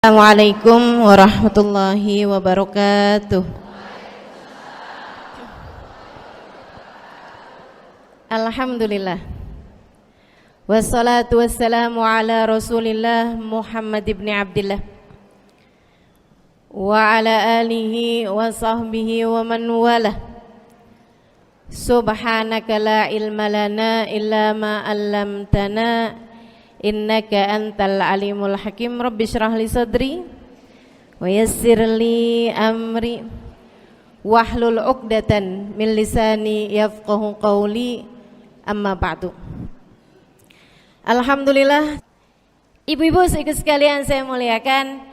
Assalamualaikum warahmatullahi wabarakatuh. Alhamdulillah. Wassalatu wassalamu ala Rasulillah Muhammad ibn Abdillah wa ala alihi wa sahbihi wa man walah. Subhanaka la ilma lana illa ma 'allamtana innaka antal alimul hakim. Rabbi shrah li sadri wa yassir li amri wahlul 'uqdatan min lisani yafqahu qawli. Amma ba'du. Alhamdulillah, ibu-ibu sekalian saya muliakan,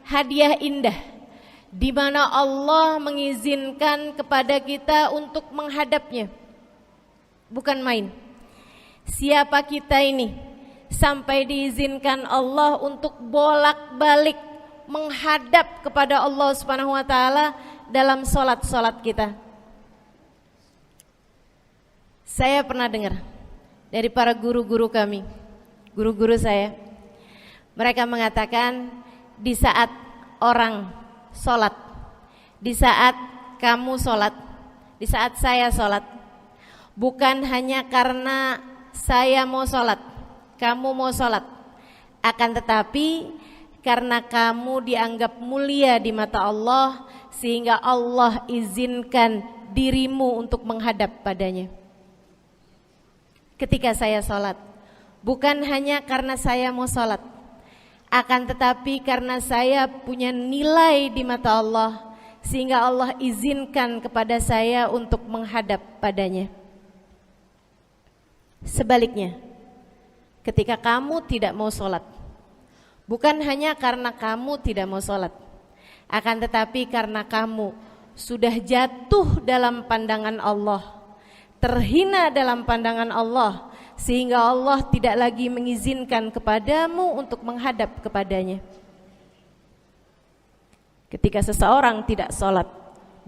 hadiah indah di mana Allah mengizinkan kepada kita untuk menghadapnya. Bukan main. Siapa kita ini sampai diizinkan Allah untuk bolak-balik menghadap kepada Allah Subhanahu wa taala dalam salat-salat kita. Saya pernah dengar dari para guru-guru kami, guru-guru saya. Mereka mengatakan di saat orang salat, di saat kamu salat, di saat saya salat, bukan hanya karena saya mau salat, kamu mau sholat, akan tetapi karena kamu dianggap mulia di mata Allah, sehingga Allah izinkan dirimu untuk menghadap padanya. Ketika saya sholat, bukan hanya karena saya mau sholat, akan tetapi karena saya punya nilai di mata Allah, sehingga Allah izinkan kepada saya untuk menghadap padanya. Sebaliknya, ketika kamu tidak mau sholat, bukan hanya karena kamu tidak mau sholat, akan tetapi karena kamu sudah jatuh dalam pandangan Allah, terhina dalam pandangan Allah, sehingga Allah tidak lagi mengizinkan kepadamu untuk menghadap kepadanya. Ketika seseorang tidak sholat,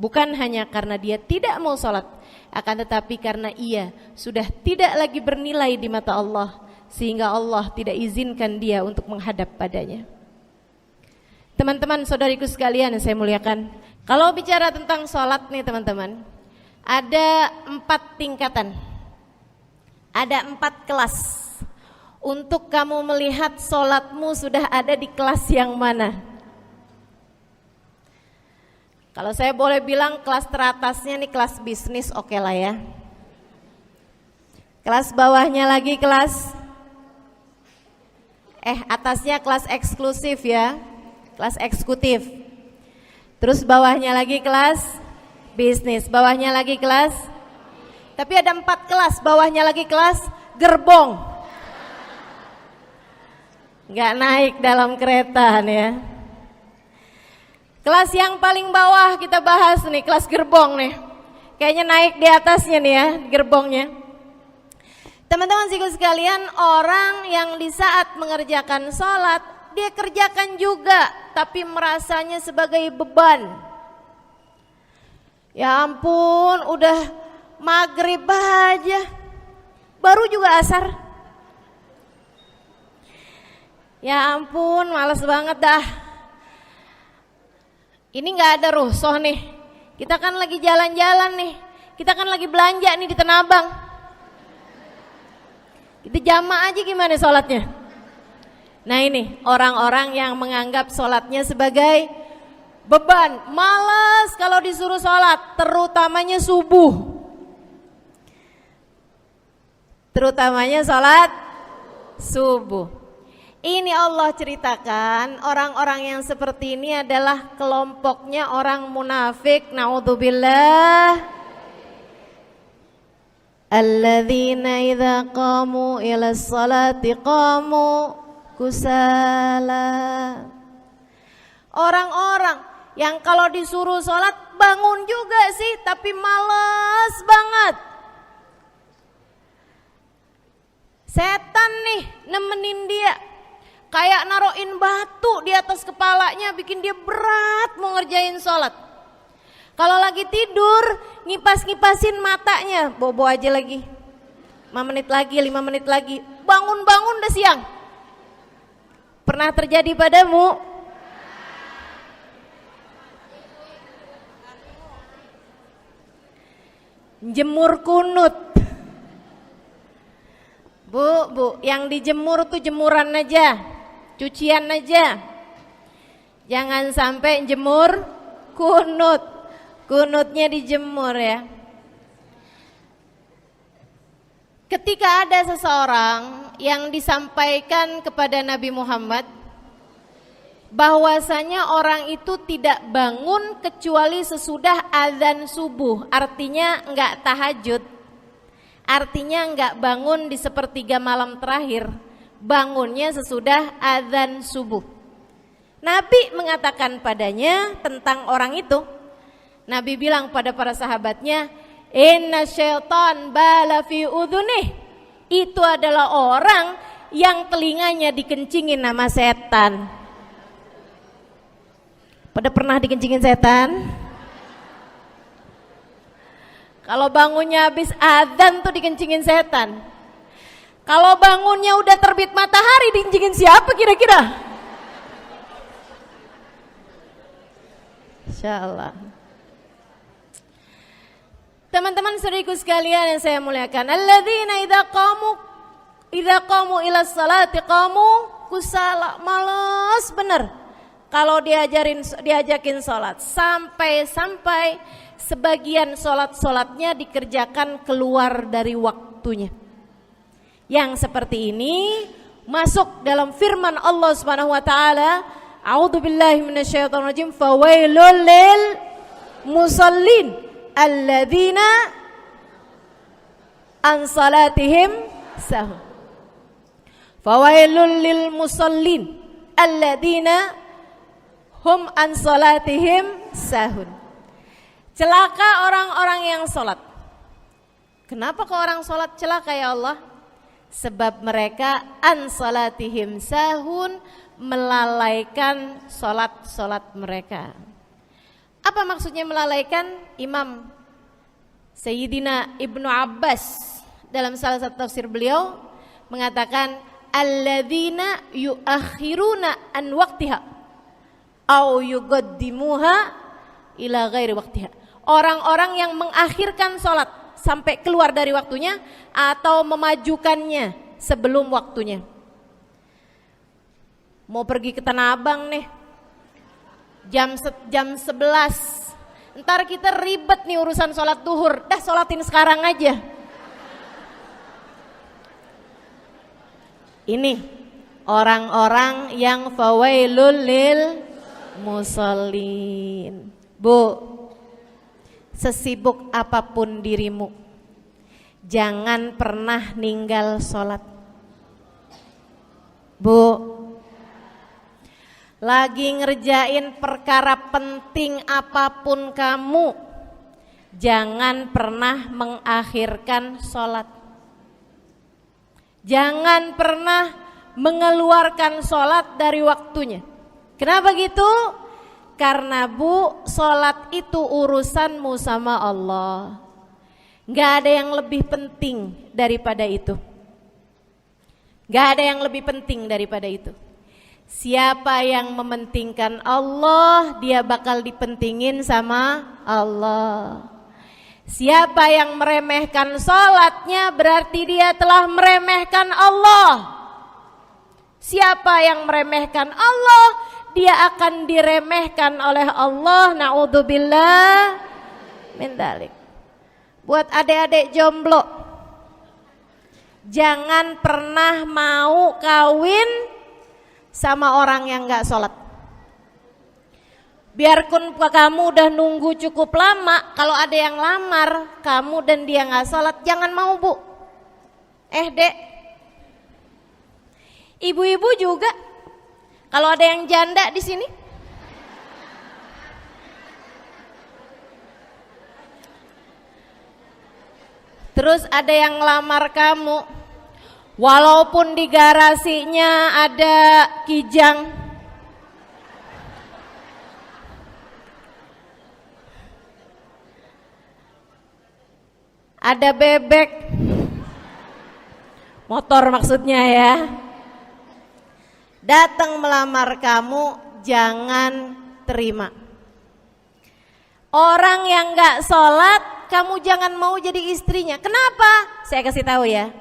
bukan hanya karena dia tidak mau sholat, akan tetapi karena ia sudah tidak lagi bernilai di mata Allah, sehingga Allah tidak izinkan dia untuk menghadap padanya. Teman-teman, saudariku sekalian yang saya muliakan, kalau bicara tentang sholat nih teman-teman, ada 4 tingkatan, ada 4 kelas untuk kamu melihat sholatmu sudah ada di kelas yang mana. Kalau saya boleh bilang kelas teratasnya nih kelas bisnis, oke lah ya. Kelas bawahnya lagi kelas atasnya kelas eksklusif ya, kelas eksekutif. Terus bawahnya lagi kelas bisnis, bawahnya lagi kelas, tapi ada 4 kelas, bawahnya lagi kelas gerbong. Nggak naik dalam kereta nih ya. Kelas yang paling bawah kita bahas nih, kelas gerbong nih. Kayaknya naik di atasnya nih ya, gerbongnya. Teman-teman sekalian, orang yang di saat mengerjakan sholat, dia kerjakan juga, tapi merasanya sebagai beban. Ya ampun, udah maghrib aja, baru juga asar. Ya ampun, males banget dah. Ini gak ada rusuh nih, kita kan lagi jalan-jalan nih, kita kan lagi belanja nih di Tanah Abang. Itu jamaah aja gimana sholatnya. Nah ini orang-orang yang menganggap sholatnya sebagai beban, malas kalau disuruh sholat, terutamanya subuh, terutamanya sholat subuh. Ini Allah ceritakan orang-orang yang seperti ini adalah kelompoknya orang munafik, naudzubillah. Alladzina idza qamu ila sholati qamu kusala. Orang-orang yang kalau disuruh sholat bangun juga sih, tapi malas banget. Setan nih nemenin dia, kayak naroin batu di atas kepalanya, bikin dia berat mau ngerjain sholat. Kalau lagi tidur, ngipas-ngipasin matanya, bobo aja lagi. 5 menit lagi, 5 menit lagi, bangun-bangun udah siang. Pernah terjadi padamu? jemur kunut. Bu, yang dijemur tuh jemuran aja, cucian aja. Jangan sampai jemur kunut. Kunutnya dijemur ya. Ketika ada seseorang yang disampaikan kepada Nabi Muhammad bahwasanya orang itu tidak bangun kecuali sesudah azan subuh, artinya enggak tahajud, artinya enggak bangun di sepertiga malam terakhir, bangunnya sesudah azan subuh. Nabi mengatakan padanya tentang orang itu. Nabi bilang pada para sahabatnya, inna syaitan bala fi udhunih. Itu adalah orang yang telinganya dikencingin sama setan. Pada pernah dikencingin setan? Kalau bangunnya habis adzan tuh dikencingin setan. Kalau bangunnya udah terbit matahari dikencingin siapa kira-kira? Insyaallah. Teman-teman saudariku sekalian yang saya muliakan, alladzina idza qamu ila sholati qamu kusala, malas bener kalau diajakin sholat, sampai sebagian sholatnya dikerjakan keluar dari waktunya. Yang seperti ini masuk dalam firman Allah Subhanahu wa taala, a'udzubillahi minasyaitonir rajim, fawailul lil musallin alladzina an salatihim sahun. Fawailul lil musallin alladzina hum an salatihim sahun. Celaka orang-orang yang sholat. Kenapa kok orang sholat celaka ya Allah? Sebab mereka an salatihim sahun, melalaikan sholat mereka. Apa maksudnya melalaikan? Imam Sayyidina Ibnu Abbas dalam salah satu tafsir beliau mengatakan, alladzina yuakhiruna an waqtiha au yuqaddimuha ila ghairi waqtiha. Orang-orang yang mengakhirkan sholat sampai keluar dari waktunya atau memajukannya sebelum waktunya. Mau pergi ke Tanah Abang nih, jam 11, ntar kita ribet nih urusan sholat duhur, dah sholatin sekarang aja. Ini orang-orang yang fawailul lil musallin. Bu, sesibuk apapun dirimu, jangan pernah ninggal sholat. Bu, lagi ngerjain perkara penting apapun kamu, jangan pernah mengakhirkan sholat. Jangan pernah mengeluarkan sholat dari waktunya. Kenapa gitu? Karena bu, sholat itu urusanmu sama Allah. Gak ada yang lebih penting daripada itu. Gak ada yang lebih penting daripada itu. Siapa yang mementingkan Allah, dia bakal dipentingin sama Allah. Siapa yang meremehkan sholatnya, berarti dia telah meremehkan Allah. Siapa yang meremehkan Allah, dia akan diremehkan oleh Allah. Na'udzubillah min dzalik. Buat adik-adik jomblo, jangan pernah mau kawin sama orang yang gak sholat. Biarpun kamu udah nunggu cukup lama, kalau ada yang lamar kamu dan dia gak sholat, jangan mau bu. Dek, ibu-ibu juga, kalau ada yang janda di sini, terus ada yang lamar kamu, walaupun di garasinya ada kijang, ada bebek, motor maksudnya ya, datang melamar kamu, jangan terima. Orang yang gak sholat kamu jangan mau jadi istrinya. Kenapa? Saya kasih tahu ya.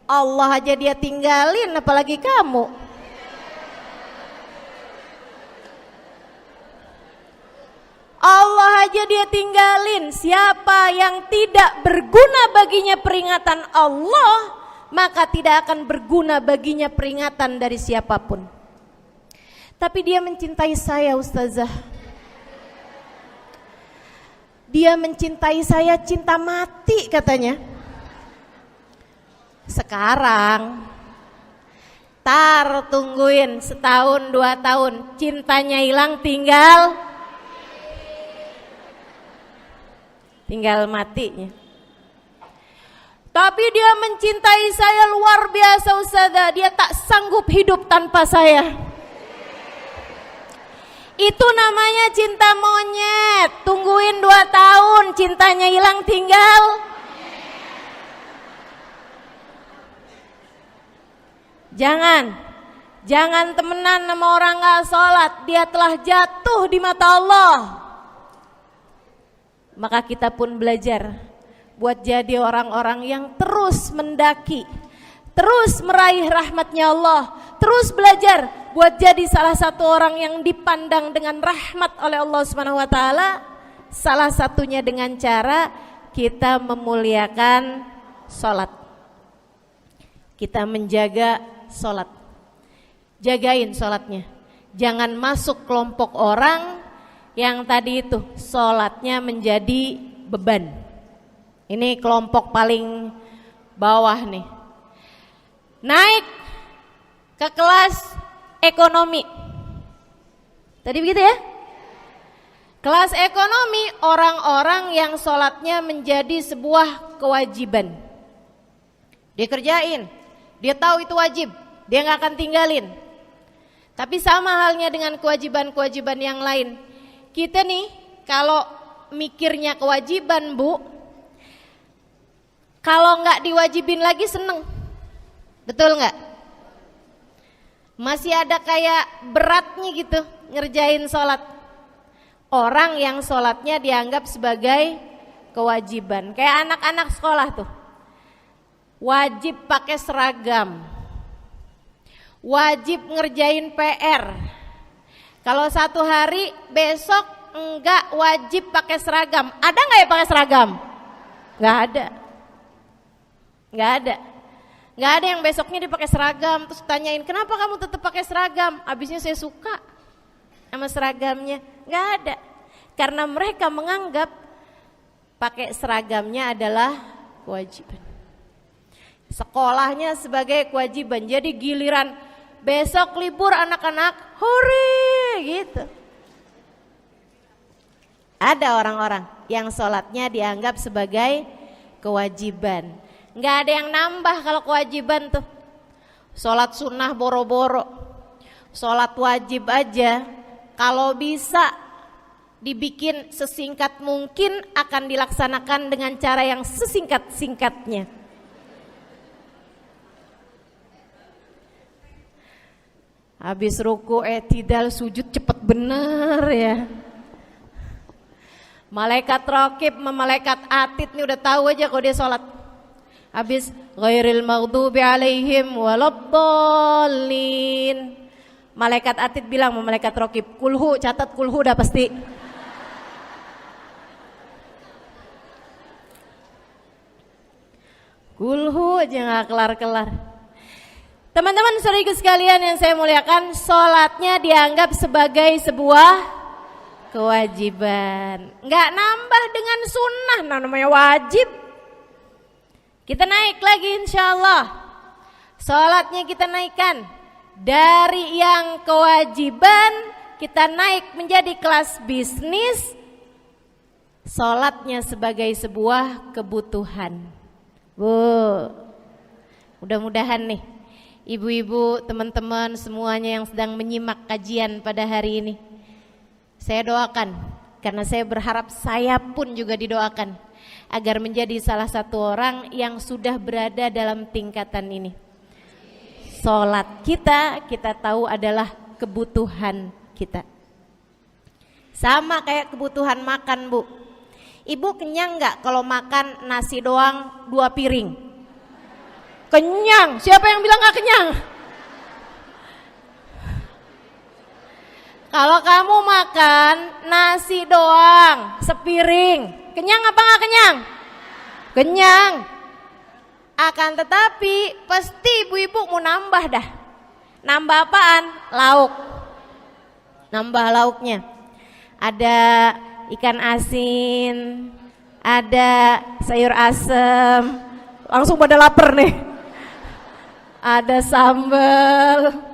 Allah aja dia tinggalin, apalagi kamu. Allah aja dia tinggalin. Siapa yang tidak berguna baginya peringatan Allah, maka tidak akan berguna baginya peringatan dari siapapun. Tapi dia mencintai saya, Ustazah. Dia mencintai saya cinta mati katanya. Sekarang tungguin setahun 2 tahun, cintanya hilang, tinggal matinya. Tapi dia mencintai saya luar biasa, Ustazah. Dia tak sanggup hidup tanpa saya. Itu namanya cinta monyet. Tungguin 2 tahun, cintanya hilang, tinggal. Jangan temenan sama orang gak sholat. Dia telah jatuh di mata Allah. Maka kita pun belajar buat jadi orang-orang yang terus mendaki, terus meraih rahmatnya Allah, terus belajar buat jadi salah satu orang yang dipandang dengan rahmat oleh Allah Subhanahu wa taala. Salah satunya dengan cara kita memuliakan sholat. Kita menjaga sholat. Jagain sholatnya. Jangan masuk kelompok orang yang tadi itu sholatnya menjadi beban. Ini kelompok paling bawah nih. Naik ke kelas ekonomi. Tadi begitu ya? Kelas ekonomi, orang-orang yang sholatnya menjadi sebuah kewajiban. Dia kerjain, dia tahu itu wajib, dia gak akan tinggalin. Tapi sama halnya dengan kewajiban-kewajiban yang lain. Kita nih kalau mikirnya kewajiban, Bu, kalau nggak diwajibin lagi seneng, betul nggak? Masih ada kayak beratnya gitu ngerjain sholat. Orang yang sholatnya dianggap sebagai kewajiban, kayak anak-anak sekolah tuh, wajib pakai seragam, wajib ngerjain PR. Kalau 1 hari, besok enggak wajib pakai seragam. Ada enggak ya pakai seragam? Enggak ada. Enggak ada. Enggak ada yang besoknya dia pakai seragam terus tanyain, "Kenapa kamu tetap pakai seragam?" Habisnya saya suka sama seragamnya. Enggak ada. Karena mereka menganggap pakai seragamnya adalah kewajiban. Sekolahnya sebagai kewajiban. Jadi giliran besok libur anak-anak, hore gitu. Ada orang-orang yang sholatnya dianggap sebagai kewajiban. Nggak ada yang nambah kalau kewajiban tuh. Sholat sunnah boro-boro, sholat wajib aja kalau bisa dibikin sesingkat mungkin akan dilaksanakan dengan cara yang sesingkat-singkatnya. Habis ruku i'tidal sujud cepet bener ya. Malaikat raqib sama malaikat atid nih udah tahu aja kalau dia sholat. Habis ghairil maghdubi alaihim waladdallin. Malaikat atid bilang sama malaikat raqib, kulhu, catat kulhu udah pasti. Kulhu aja gak kelar-kelar. Teman-teman saudaraku sekalian yang saya muliakan, sholatnya dianggap sebagai sebuah kewajiban. Nggak nambah dengan sunnah, namanya wajib. Kita naik lagi insya Allah. Sholatnya kita naikkan. Dari yang kewajiban, kita naik menjadi kelas bisnis. Sholatnya sebagai sebuah kebutuhan. Bu, mudah-mudahan nih ibu-ibu, teman-teman semuanya yang sedang menyimak kajian pada hari ini, saya doakan, karena saya berharap saya pun juga didoakan agar menjadi salah satu orang yang sudah berada dalam tingkatan ini. Sholat kita tahu adalah kebutuhan kita. Sama kayak kebutuhan makan, Bu. Ibu kenyang nggak kalau makan nasi doang 2 piring? Kenyang. Siapa yang bilang nggak kenyang? Kalau kamu makan nasi doang sepiring, kenyang apa nggak kenyang? Kenyang. Akan tetapi pasti ibu-ibu mau nambah dah. Nambah apaan? Lauk. Nambah lauknya. Ada ikan asin, ada sayur asem. Langsung pada lapar nih. Ada sambal.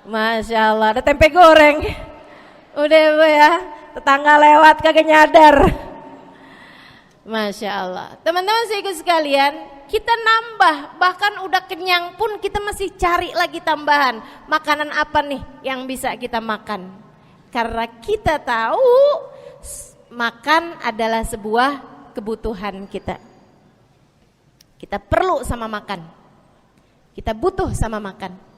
Masya Allah, ada tempe goreng. Udah ibu ya, tetangga lewat kagak nyadar. Masya Allah. Teman-teman saudara sekalian, kita nambah, bahkan udah kenyang pun kita masih cari lagi tambahan. Makanan apa nih yang bisa kita makan? Karena kita tahu makan adalah sebuah kebutuhan kita. Kita perlu sama makan. Kita butuh sama makan.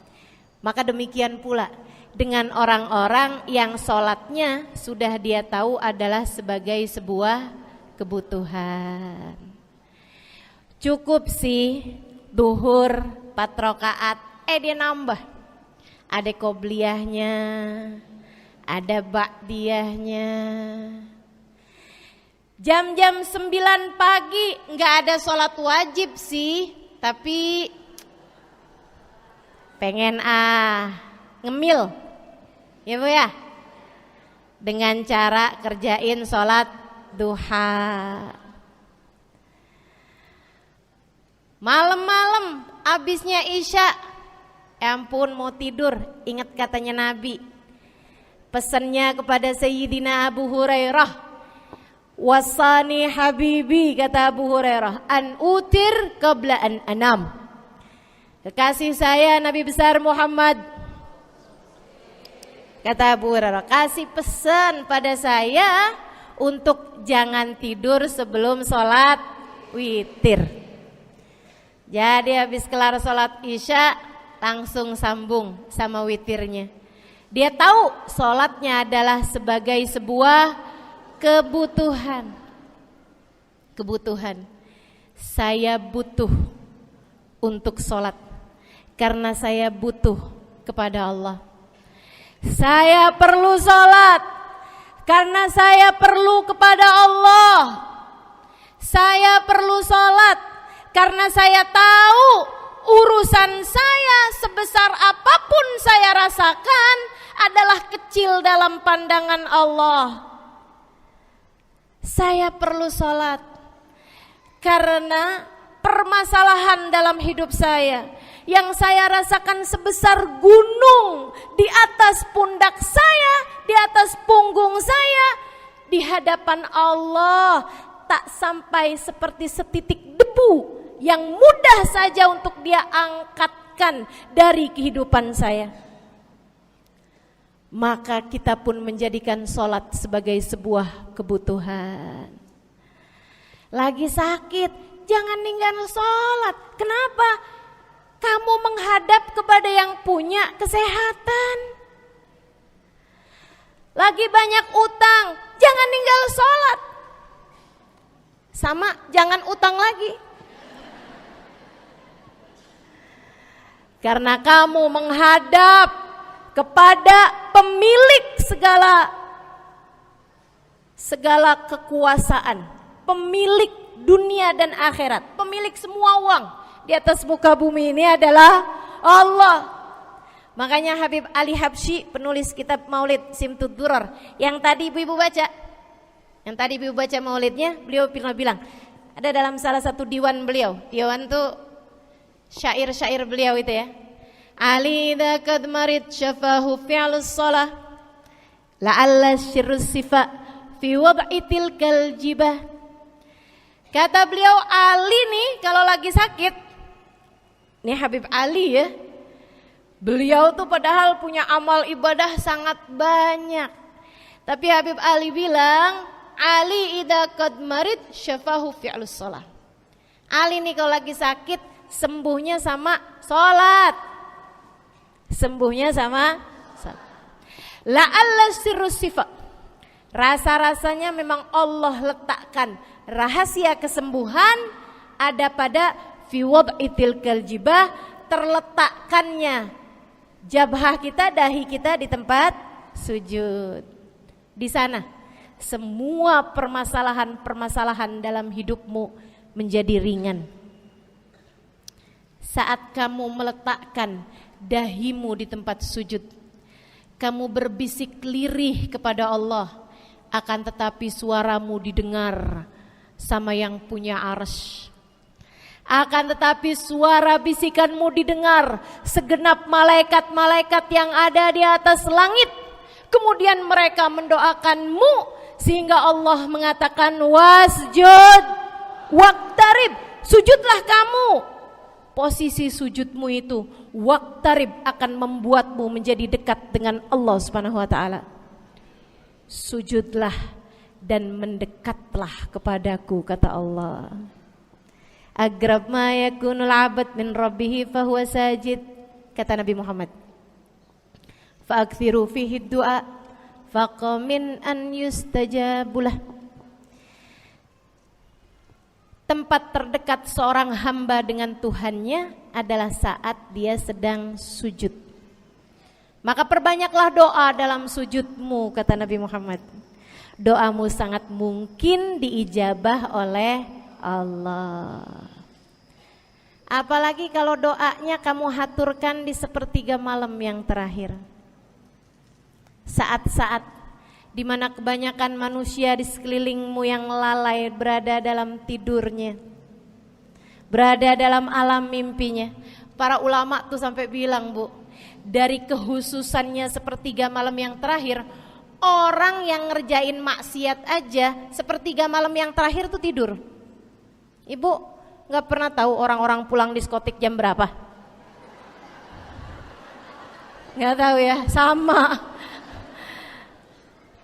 Maka demikian pula dengan orang-orang yang sholatnya sudah dia tahu adalah sebagai sebuah kebutuhan. Cukup sih duhur 4 rakaat, dia nambah. Ada qobliyahnya, ada ba'diyahnya. Jam-jam 9 pagi nggak ada sholat wajib sih, tapi pengen ngemil, ya bu ya, dengan cara kerjain sholat duha. Malam-malam abisnya isya, ampun mau tidur, ingat katanya Nabi, pesannya kepada Sayyidina Abu Hurairah, wasani habibi, kata Abu Hurairah, an utir qabla an anam. Kekasih saya Nabi besar Muhammad, kata Abu Hurairah, kasih pesan pada saya untuk jangan tidur sebelum sholat witir. Jadi habis kelar sholat isya langsung sambung sama witirnya. Dia tahu sholatnya adalah sebagai sebuah kebutuhan. Kebutuhan. Saya butuh untuk sholat karena saya butuh kepada Allah. Saya perlu sholat karena saya perlu kepada Allah. Saya perlu sholat karena saya tahu urusan saya sebesar apapun saya rasakan adalah kecil dalam pandangan Allah. Saya perlu sholat karena permasalahan dalam hidup saya yang saya rasakan sebesar gunung di atas pundak saya, di atas punggung saya, di hadapan Allah tak sampai seperti setitik debu yang mudah saja untuk dia angkatkan dari kehidupan saya. Maka kita pun menjadikan sholat sebagai sebuah kebutuhan. Lagi sakit, jangan ninggalin sholat. Kenapa? Kamu menghadap kepada yang punya kesehatan. Lagi banyak utang, jangan ninggal sholat. Sama, jangan utang lagi. Karena kamu menghadap kepada pemilik segala kekuasaan, pemilik dunia dan akhirat, pemilik semua uang di atas muka bumi ini adalah Allah. Makanya Habib Ali Habsyi, penulis kitab Maulid Simtud Durar, yang tadi ibu-ibu baca, maulidnya, beliau pernah bilang, ada dalam salah satu diwan beliau, diwan tuh syair-syair beliau itu ya. Ali idza kad marid syafahu fi'lus shalah la'alla syirrus sifa fi wad'i tilkal jibah. Kata beliau, Ali nih kalau lagi sakit, ini Habib Ali ya, beliau tuh padahal punya amal ibadah sangat banyak, tapi Habib Ali bilang, Ali idza qad marid syafahu fi'lus shalah. Ali nih kalau lagi sakit, sembuhnya sama sholat. Sembuhnya sama sholat. La'alla sirrus sifa. Rasa-rasanya memang Allah letakkan rahasia kesembuhan ada pada fi wad'itil kaljibah, terletakkannya jabhah kita, dahi kita di tempat sujud. Di sana semua permasalahan-permasalahan dalam hidupmu menjadi ringan. Saat kamu meletakkan dahimu di tempat sujud, kamu berbisik lirih kepada Allah, akan tetapi suaramu didengar sama yang punya arsy. Akan tetapi suara bisikanmu didengar segenap malaikat-malaikat yang ada di atas langit. Kemudian mereka mendoakanmu sehingga Allah mengatakan wasjud waqtarib, sujudlah kamu. Posisi sujudmu itu waqtarib akan membuatmu menjadi dekat dengan Allah Subhanahu wa taala. Sujudlah dan mendekatlah kepadaku, kata Allah. Agrab ma yakunul abad min rabbih fahuwa sajid, kata Nabi Muhammad. Fa'akthiru fihi du'a faqamin an yustajabulah. Tempat terdekat seorang hamba dengan Tuhannya adalah saat dia sedang sujud. Maka perbanyaklah doa dalam sujudmu, kata Nabi Muhammad. Doamu sangat mungkin diijabah oleh Allah. Apalagi kalau doanya kamu haturkan di sepertiga malam yang terakhir. Saat-saat di mana kebanyakan manusia di sekelilingmu yang lalai berada dalam tidurnya, berada dalam alam mimpinya. Para ulama tuh sampai bilang, Bu, dari kehususannya sepertiga malam yang terakhir, orang yang ngerjain maksiat aja sepertiga malam yang terakhir tuh tidur. Ibu gak pernah tahu orang-orang pulang diskotik jam berapa? Gak tahu ya, sama.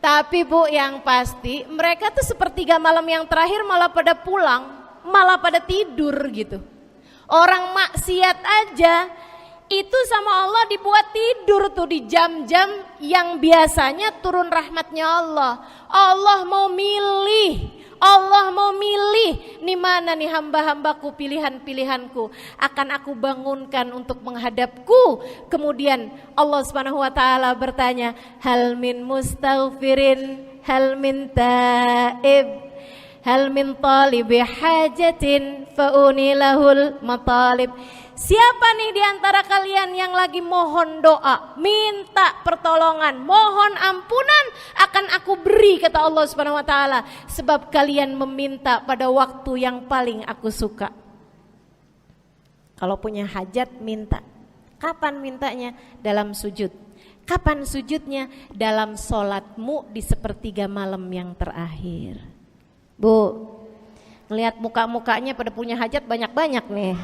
Tapi Bu, yang pasti mereka tuh sepertiga malam yang terakhir malah pada pulang, malah pada tidur gitu. Orang maksiat aja itu sama Allah dibuat tidur tuh di jam-jam yang biasanya turun rahmatnya Allah. Allah mau milih nih mana nih hamba-hambaku, pilihan-pilihanku akan aku bangunkan untuk menghadapku. Kemudian Allah Subhanahu wa taala bertanya, hal min mustaghfirin, hal min taib, hal min talibi hajatin faunilahul matalib. Siapa nih di antara kalian yang lagi mohon doa, minta pertolongan, mohon ampunan, akan aku beri, kata Allah Subhanahu wa taala, sebab kalian meminta pada waktu yang paling aku suka. Kalau punya hajat minta. Kapan mintanya? Dalam sujud. Kapan sujudnya? Dalam sholatmu di sepertiga malam yang terakhir. Bu, ngelihat muka-mukanya pada punya hajat banyak-banyak nih.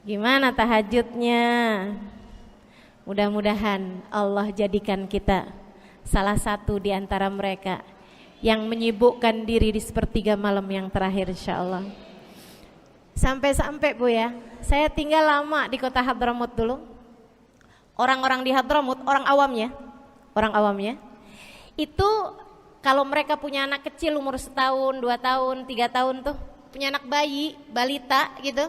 Gimana tahajudnya? Mudah-mudahan Allah jadikan kita salah satu di antara mereka yang menyibukkan diri di sepertiga malam yang terakhir, insyaallah. Sampai-sampai Bu ya, saya tinggal lama di kota Hadramut dulu. Orang-orang di Hadramut, orang awamnya, itu kalau mereka punya anak kecil umur 1 tahun, 2 tahun, 3 tahun tuh, punya anak bayi, balita gitu.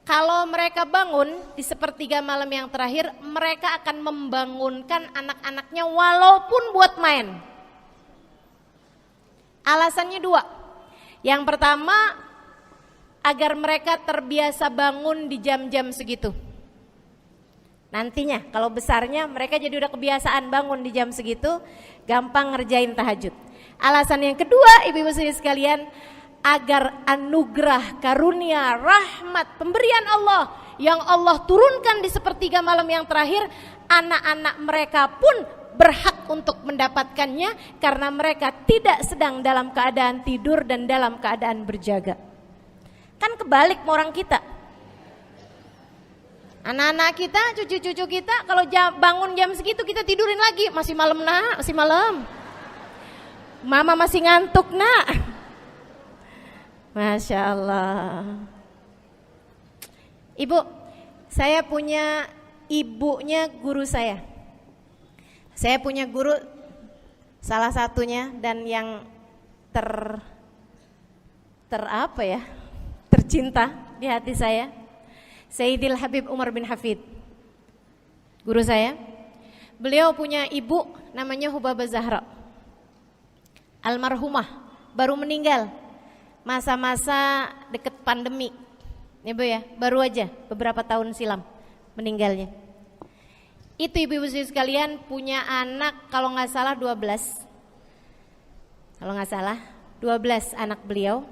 Kalau mereka bangun di sepertiga malam yang terakhir, mereka akan membangunkan anak-anaknya walaupun buat main. Alasannya 2. Yang pertama, agar mereka terbiasa bangun di jam-jam segitu. Nantinya kalau besarnya mereka jadi udah kebiasaan bangun di jam segitu, gampang ngerjain tahajud. Alasan yang kedua, ibu-ibu sekalian, agar anugerah, karunia, rahmat, pemberian Allah yang Allah turunkan di sepertiga malam yang terakhir, anak-anak mereka pun berhak untuk mendapatkannya karena mereka tidak sedang dalam keadaan tidur dan dalam keadaan berjaga. Kan kebalik orang kita. Anak-anak kita, cucu-cucu kita kalau bangun jam segitu kita tidurin lagi, masih malam nak, masih malam. Mama masih ngantuk nak. Masya Allah. Ibu, saya punya ibunya guru saya. Saya punya guru salah satunya dan yang tercinta di hati saya, Sayyidil Habib Umar bin Hafid. Guru saya. Beliau punya ibu namanya Hubabah Zahra. Almarhumah, baru meninggal masa-masa deket pandemi. Ya Bu ya, baru aja beberapa tahun silam meninggalnya. Itu ibu-ibu sekalian punya anak kalau nggak salah 12. Kalau nggak salah 12 anak beliau.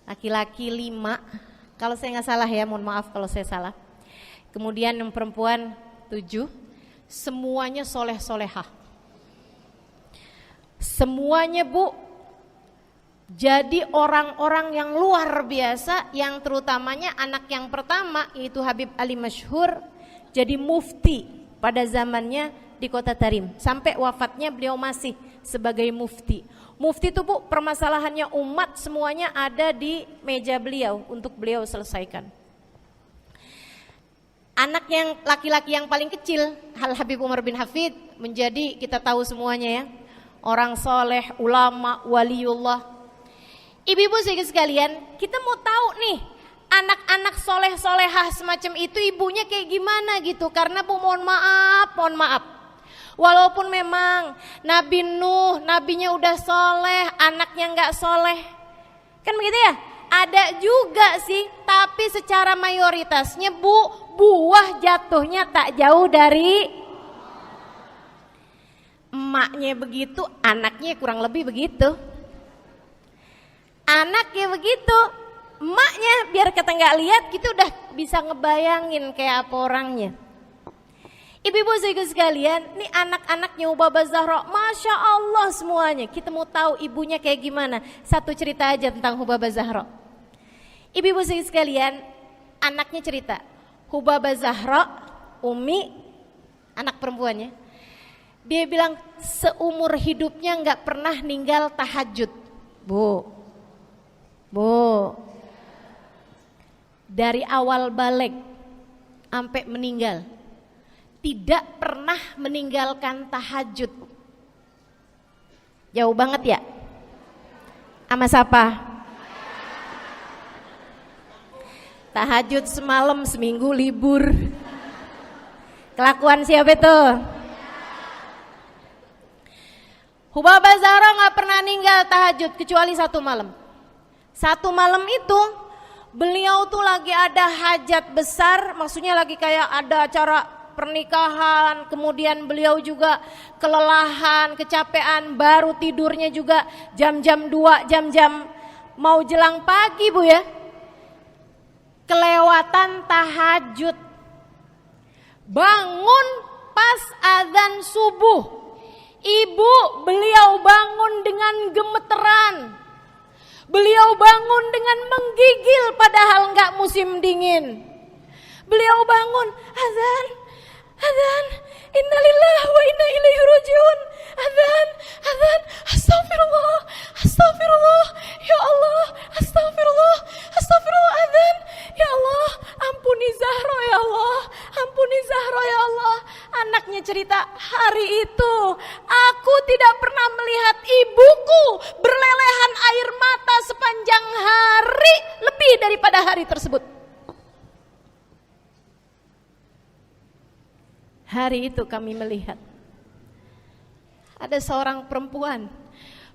Laki-laki 5. Kalau saya nggak salah ya, mohon maaf kalau saya salah. Kemudian yang perempuan 7. Semuanya soleh-solehah. Semuanya Bu jadi orang-orang yang luar biasa, yang terutamanya anak yang pertama yaitu Habib Ali Masyhur jadi mufti pada zamannya di Kota Tarim. Sampai wafatnya beliau masih sebagai mufti. Mufti itu Bu, permasalahannya umat semuanya ada di meja beliau untuk beliau selesaikan. Anak yang laki-laki yang paling kecil, Al Habib Umar bin Hafid, menjadi kita tahu semuanya ya, orang soleh, ulama, waliullah. Ibu-ibu sekalian, kita mau tahu nih anak-anak soleh-solehah semacam itu ibunya kayak gimana gitu. Karena Bu mohon maaf, walaupun memang Nabi Nuh, nabinya udah soleh, anaknya nggak soleh, kan begitu ya? Ada juga sih, tapi secara mayoritasnya Bu, buah jatuhnya tak jauh dari emaknya begitu, anaknya kurang lebih begitu. Anaknya begitu, emaknya biar kita nggak lihat kita udah bisa ngebayangin kayak apa orangnya. Ibu-ibu sekalian, ini anak-anaknya Hubabah Zahra, Masya Allah semuanya. Kita mau tahu ibunya kayak gimana. Satu cerita aja tentang Hubabah Zahra. Ibu-ibu sekalian, anaknya cerita, Hubabah Zahra, Umi, anak perempuannya, dia bilang seumur hidupnya nggak pernah ninggal tahajud. Bu, dari awal balik sampai meninggal tidak pernah meninggalkan tahajud. Jauh banget ya? Sama siapa? Tahajud semalam, seminggu libur. Kelakuan siapa itu? Hubabah Zahra gak pernah ninggal tahajud kecuali satu malam. Satu malam itu beliau tuh lagi ada hajat besar, maksudnya lagi kayak ada acara pernikahan, kemudian beliau juga kelelahan, kecapean, baru tidurnya juga jam-jam 2, jam-jam mau jelang pagi Bu ya. Kelewatan tahajud. Bangun pas azan subuh. Ibu beliau bangun dengan gemeteran. Beliau bangun dengan menggigil padahal enggak musim dingin. Beliau bangun, azan, innalillahi wa inna ilaihi rajiun. Azan, astagfirullah, ya Allah, astagfirullah, azan, ya Allah, ampuni Zahra ya Allah, ampuni Zahra ya Allah. Anaknya cerita, hari itu aku tidak pernah melihat ibuku berlelehan air mata sepanjang hari lebih daripada hari tersebut. Hari itu kami melihat ada seorang perempuan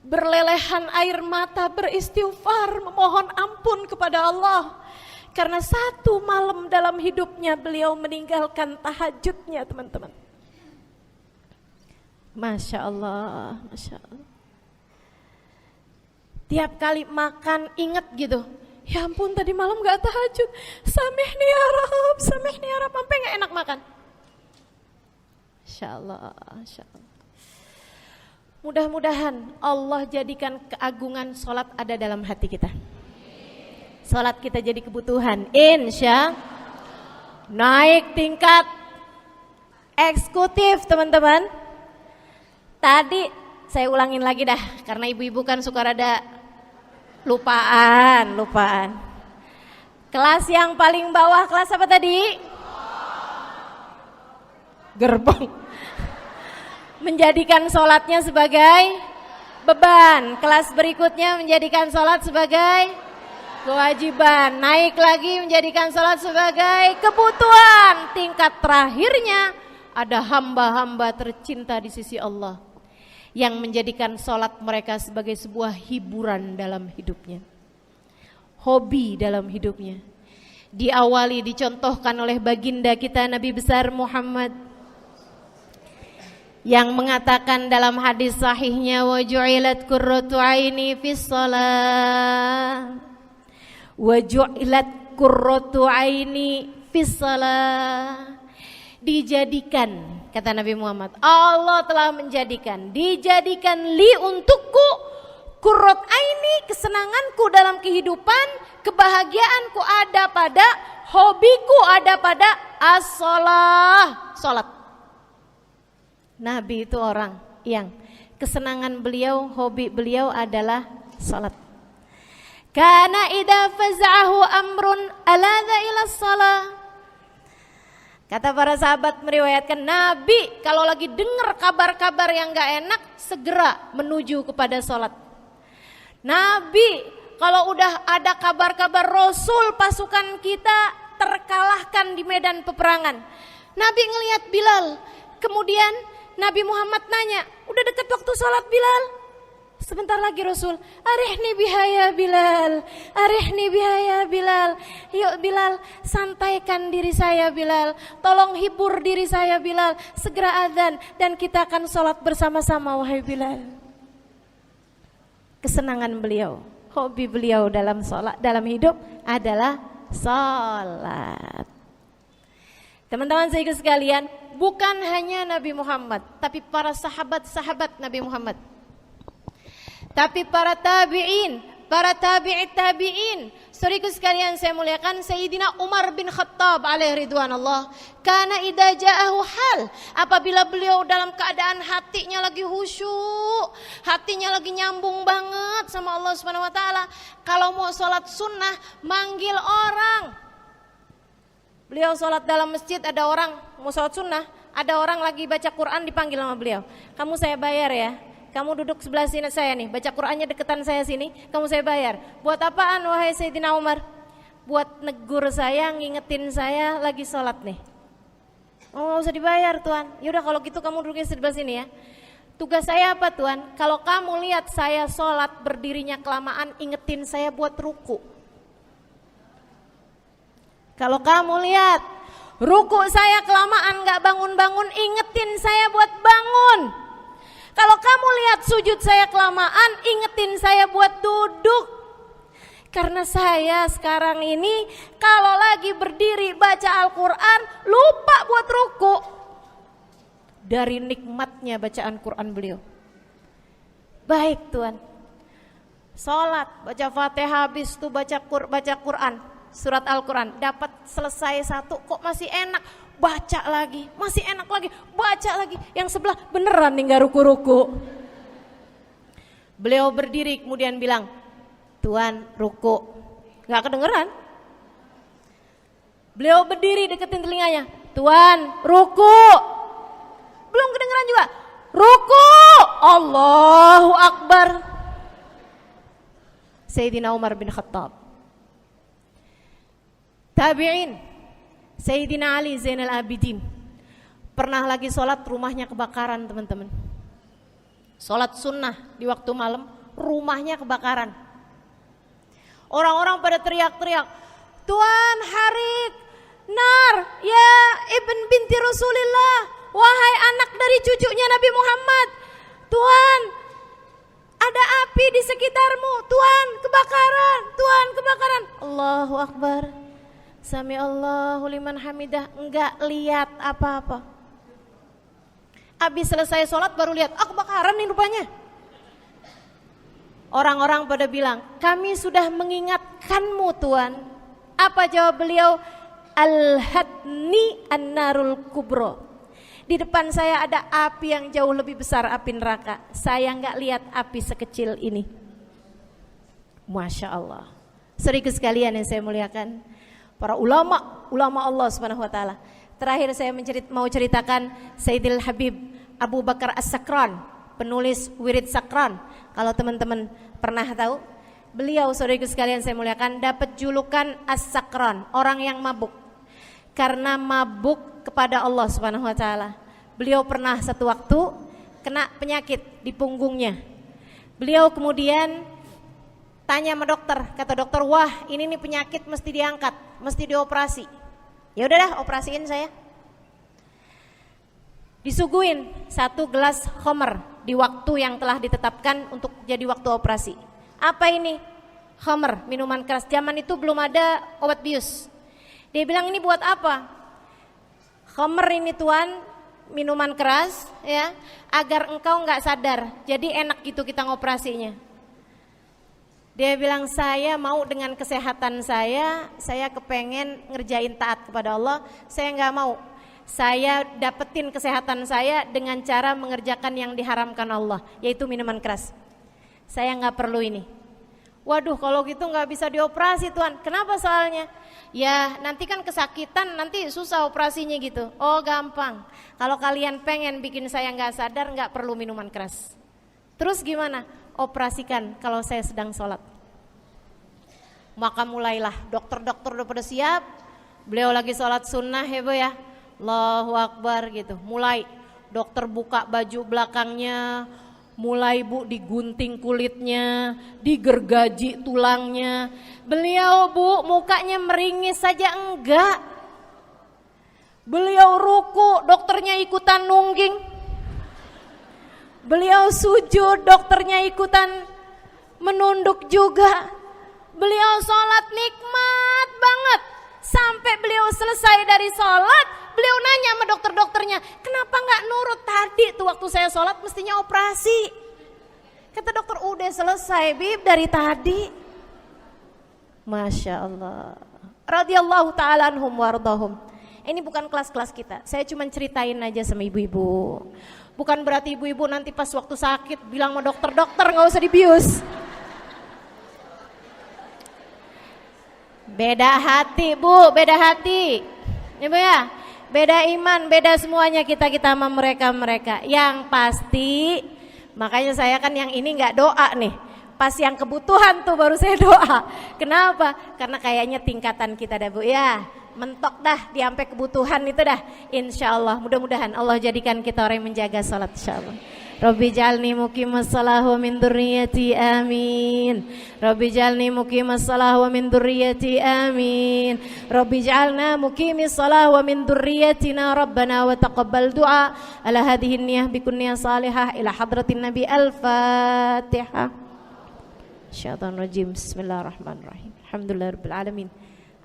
berlelehan air mata beristighfar memohon ampun kepada Allah karena satu malam dalam hidupnya beliau meninggalkan tahajudnya, teman-teman. Masya Allah, Masya Allah. Tiap kali makan ingat gitu, ya ampun tadi malam gak tahajud, samihni ya Rab, sampai gak enak makan. Masya Allah, Masya Allah. Mudah-mudahan Allah jadikan keagungan sholat ada dalam hati kita. Sholat kita jadi kebutuhan, insya naik tingkat eksekutif, teman-teman. Tadi saya ulangin lagi dah, karena ibu-ibu kan suka rada lupaan. Kelas yang paling bawah, kelas apa tadi? Gerbong. menjadikan sholatnya sebagai beban. Kelas berikutnya menjadikan sholat sebagai kewajiban. Naik lagi menjadikan sholat sebagai kebutuhan. Tingkat terakhirnya ada hamba-hamba tercinta di sisi Allah yang menjadikan sholat mereka sebagai sebuah hiburan dalam hidupnya, hobi dalam hidupnya. Diawali, dicontohkan oleh baginda kita Nabi besar Muhammad yang mengatakan dalam hadis sahihnya, wa ju'ilat qurratu aini fis shalah, wa ju'ilat qurratu aini fis shalah. Dijadikan, kata Nabi Muhammad, Allah telah menjadikan, dijadikan li untukku qurrat aini, kesenanganku dalam kehidupan, kebahagiaanku ada pada, hobiku ada pada as-shalah, salat. Nabi itu orang yang kesenangan beliau, hobi beliau adalah salat. Kana idza faz'ahu amrun aladha ila shalah. Kata para sahabat meriwayatkan, Nabi kalau lagi dengar kabar-kabar yang gak enak segera menuju kepada salat. Nabi kalau udah ada kabar-kabar Rasul pasukan kita terkalahkan di medan peperangan, Nabi ngelihat Bilal, kemudian Nabi Muhammad nanya, udah dekat waktu sholat Bilal? Sebentar lagi Rasul, arihni bihaya Bilal, arihni bihaya Bilal. Yuk Bilal, santaikan diri saya Bilal, tolong hibur diri saya Bilal. Segera azan dan kita akan sholat bersama-sama wahai Bilal. Kesenangan beliau, hobi beliau dalam sholat, dalam hidup adalah sholat. Teman-teman saya sekalian, bukan hanya Nabi Muhammad, tapi para sahabat-sahabat Nabi Muhammad, tapi para tabi'in, para tabi'it tabi'in. Saudaraku sekalian saya muliakan, Sayyidina Umar bin Khattab alaihi ridwanallah, kana idza ja'ahu hal, apabila beliau dalam keadaan hatinya lagi khusyuk, hatinya lagi nyambung banget sama Allah Subhanahu wa taala, kalau mau sholat sunnah manggil orang. Beliau sholat dalam masjid, ada orang mau sholat sunnah, ada orang lagi baca Quran dipanggil sama beliau. Kamu saya bayar ya, kamu duduk sebelah sini saya nih, baca Qurannya deketan saya sini, kamu saya bayar. Buat apaan wahai Sayyidina Umar? Buat negur saya, ngingetin saya lagi sholat nih. Oh gak usah dibayar Tuan. Yaudah kalau gitu kamu duduknya sebelah sini ya. Tugas saya apa Tuan? Kalau kamu lihat saya sholat berdirinya kelamaan, ingetin saya buat ruku. Kalau kamu lihat ruku saya kelamaan gak bangun-bangun, ingetin saya buat bangun. Kalau kamu lihat sujud saya kelamaan, ingetin saya buat duduk. Karena saya sekarang ini kalau lagi berdiri baca Al-Quran lupa buat ruku. Dari nikmatnya bacaan Quran beliau. Baik Tuan, sholat, baca Fatihah, habis itu baca Quran, surat Al-Quran, dapat selesai satu, kok masih enak, baca lagi, masih enak lagi, baca lagi. Yang sebelah beneran nih gak ruku-ruku. Beliau berdiri kemudian bilang, Tuan ruku, gak kedengeran. Beliau berdiri deketin telinganya, Tuan ruku, belum kedengeran juga. Ruku, Allahu Akbar. Sayyidina Umar bin Khattab. Tabi'in, Sayyidina Ali Zainal Abidin, pernah lagi sholat rumahnya kebakaran teman-teman. Sholat sunnah di waktu malam, rumahnya kebakaran. Orang-orang pada teriak-teriak, Tuan harik, nar, ya ibn binti Rasulillah, wahai anak dari cucunya Nabi Muhammad. Tuan, ada api di sekitarmu, Tuan kebakaran, Tuan kebakaran. Allahu Akbar. Sami Allahu liman hamidah, enggak lihat apa-apa. Habis selesai sholat baru lihat, kebakaran nih rupanya. Orang-orang pada bilang, kami sudah mengingatkanmu Tuan. Apa jawab beliau? Al-hadni an-narul kubro. Di depan saya ada api yang jauh lebih besar, api neraka. Saya enggak lihat api sekecil ini. Masya Allah. Saudaraku sekalian yang saya muliakan, para ulama Allah Subhanahu wa taala. Terakhir saya mau ceritakan Sayyidil Habib Abu Bakar As-Sakran, penulis Wirid Sakran. Kalau teman-teman pernah tahu, beliau saudaraku sekalian saya muliakan dapat julukan As-Sakran, orang yang mabuk. Karena mabuk kepada Allah Subhanahu wa taala. Beliau pernah satu waktu kena penyakit di punggungnya. Beliau kemudian tanya sama dokter, kata dokter, "Wah, ini nih penyakit mesti diangkat, mesti dioperasi." Ya udahlah, operasiin saya. Disuguhin 1 gelas khamr di waktu yang telah ditetapkan untuk jadi waktu operasi. Apa ini? Khamr, minuman keras. Zaman itu belum ada obat bius. Dia bilang, "Ini buat apa?" "Khamr ini tuan, minuman keras ya, agar engkau nggak sadar. Jadi enak gitu kita ngoperasinya." Dia bilang, "Saya mau dengan kesehatan saya kepengen ngerjain taat kepada Allah. Saya nggak mau. Saya dapetin kesehatan saya dengan cara mengerjakan yang diharamkan Allah, yaitu minuman keras. Saya nggak perlu ini." "Waduh, kalau gitu nggak bisa dioperasi tuan." "Kenapa soalnya?" "Ya nanti kan kesakitan, nanti susah operasinya gitu." "Oh gampang, kalau kalian pengen bikin saya nggak sadar, nggak perlu minuman keras." "Terus gimana?" "Operasikan kalau saya sedang sholat." Maka mulailah dokter-dokter udah pada siap. Beliau lagi sholat sunnah ya bu ya, Allahu Akbar gitu. Mulai dokter buka baju belakangnya, mulai bu digunting kulitnya, digergaji tulangnya. Beliau bu mukanya meringis saja enggak. Beliau ruku, dokternya ikutan nungging. Beliau sujud, dokternya ikutan menunduk juga. Beliau sholat nikmat banget. Sampai beliau selesai dari sholat, beliau nanya sama dokter-dokternya, "Kenapa gak nurut tadi tuh waktu saya sholat mestinya operasi?" Kata dokter, "Udah selesai Bib dari tadi." Masya Allah. Radiyallahu ta'ala anhum wardahum. Ini bukan kelas-kelas kita. Saya cuma ceritain aja sama ibu-ibu. Bukan berarti ibu-ibu nanti pas waktu sakit bilang sama dokter, "Dokter gak usah dibius." Beda hati bu, beda hati. Ibu ya, beda iman, beda semuanya kita sama mereka. Yang pasti, makanya saya kan yang ini nggak doa nih. Pas yang kebutuhan tuh baru saya doa. Kenapa? Karena kayaknya tingkatan kita dah bu ya, mentok dah di sampai kebutuhan itu dah. Insya Allah, mudah-mudahan Allah jadikan kita orang yang menjaga salat insya Allah. Rabbi jalni muqimas salah wa min dzurriyyati amin. Rabbi jalni muqimas salah wa min dzurriyyati amin. Rabbi jalna muqimis salah wa min dzurriyyatina rabbana wa taqabbal du'a. Ala hadhihi niyyah bi kunniyah salihah ila hadratin nabi al-fatihah. Syaitanir rajim. Bismillahirrahmanirrahim. Alhamdulillahirabbil alamin.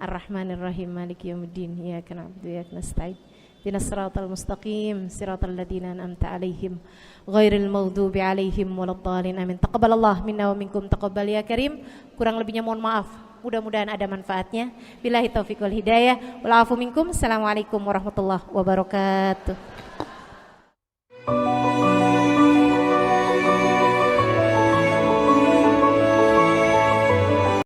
Arrahmanirrahim. Maliki yaumiddin. Iyyaka na'budu wa iyyaka nasta'in. Ihdinas siratal mustaqim, siratal ladzina an'amta 'alaihim ghairil maghdubi 'alaihim waladdallin. Amin. Taqabbalallah minna wa minkum taqabbal ya karim. Kurang lebihnya mohon maaf. Mudah-mudahan ada manfaatnya. Billahi taufiq wal hidayah. Wal afu minkum. Assalamualaikum warahmatullahi wabarakatuh.